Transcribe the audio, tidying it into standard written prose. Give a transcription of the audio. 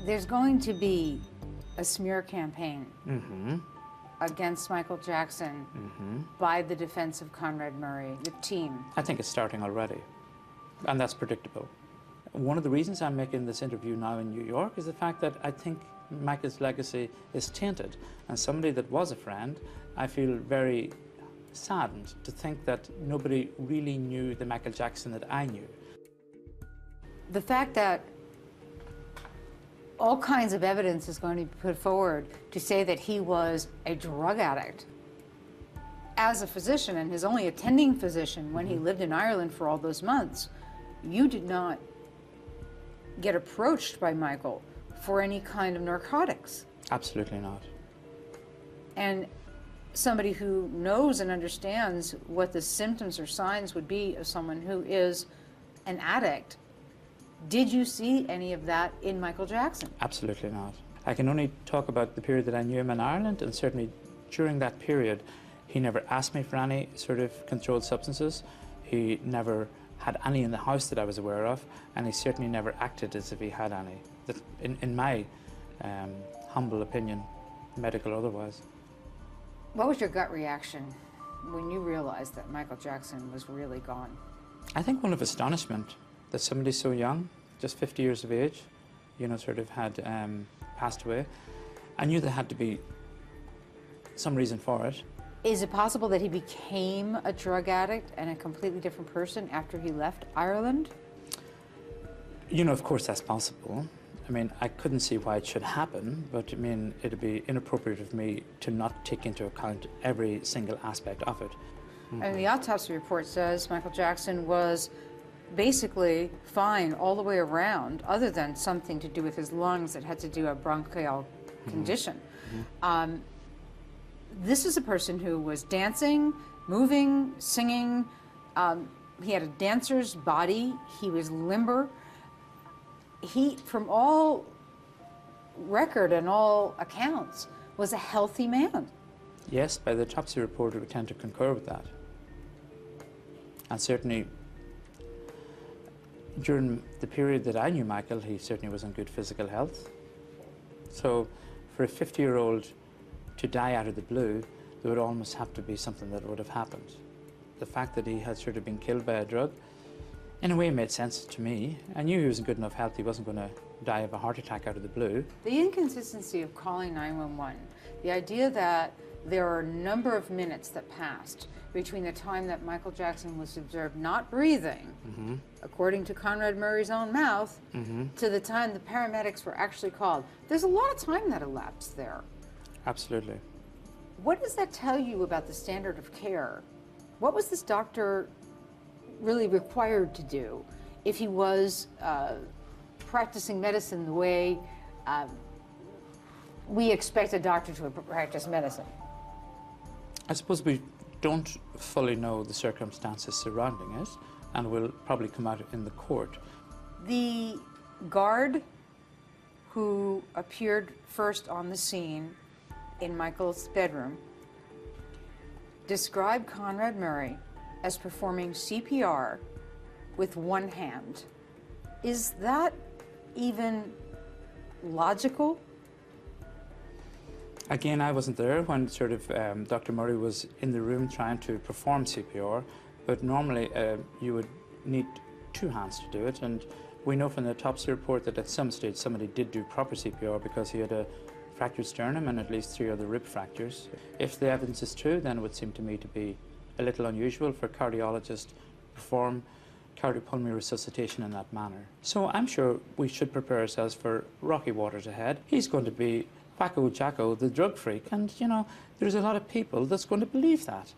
There's going to be a smear campaign against Michael Jackson by the defense of Conrad Murray, the team. I think it's starting already, and that's predictable. One of the reasons I'm making this interview now in New York is the fact that I think Michael's legacy is tainted, and somebody that was a friend, I feel very saddened to think that nobody really knew the Michael Jackson that I knew. The fact that all kinds of evidence is going to be put forward to say that he was a drug addict as a physician and his only attending physician when he lived in Ireland for all those months, you did not get approached by Michael for any kind of narcotics. Absolutely not. And somebody who knows and understands what the symptoms or signs would be of someone who is an addict, did you see any of that in Michael Jackson? Absolutely not. I can only talk about the period that I knew him in Ireland, and certainly during that period, he never asked me for any sort of controlled substances. He never had any in the house that I was aware of, and he certainly never acted as if he had any. That, in my humble opinion, medical or otherwise. What was your gut reaction when you realized that Michael Jackson was really gone? I think one of astonishment that somebody so young, just 50 years of age, you know, sort of had passed away. I knew there had to be some reason for it. Is it possible that he became a drug addict and a completely different person after he left Ireland? You know, of course that's possible. I mean, I couldn't see why it should happen, but I mean, it'd be inappropriate of me to not take into account every single aspect of it. And the autopsy report says Michael Jackson was basically fine all the way around, other than something to do with his lungs that had to do with a bronchial condition. This is a person who was dancing, moving, singing. He had a dancer's body. He was limber. He, from all record and all accounts, was a healthy man. Yes, by the autopsy report, we would tend to concur with that. And certainly, during the period that I knew Michael, he certainly was in good physical health. So, for a 50-year-old to die out of the blue, there would almost have to be something that would have happened. The fact that he had sort of been killed by a drug, in a way, made sense to me. I knew he was in good enough health, he wasn't going to die of a heart attack out of the blue. The inconsistency of calling 911, the idea that there are a number of minutes that passed between the time that Michael Jackson was observed not breathing, according to Conrad Murray's own mouth, to the time the paramedics were actually called. There's a lot of time that elapsed there. Absolutely. What does that tell you about the standard of care? What was this doctor really required to do if he was practicing medicine the way we expect a doctor to practice medicine? I suppose we don't fully know the circumstances surrounding it, and will probably come out in the court. The guard who appeared first on the scene in Michael's bedroom described Conrad Murray as performing CPR with one hand. Is that even logical? Again, I wasn't there when sort of Dr. Murray was in the room trying to perform CPR, but normally you would need two hands to do it, and we know from the autopsy report that at some stage somebody did do proper CPR because he had a fractured sternum and at least 3 other rib fractures. If the evidence is true, then it would seem to me to be a little unusual for cardiologists to perform cardiopulmonary resuscitation in that manner. So I'm sure we should prepare ourselves for rocky waters ahead. He's going to be Paco Jacko, the drug freak, and you know, there's a lot of people that's going to believe that.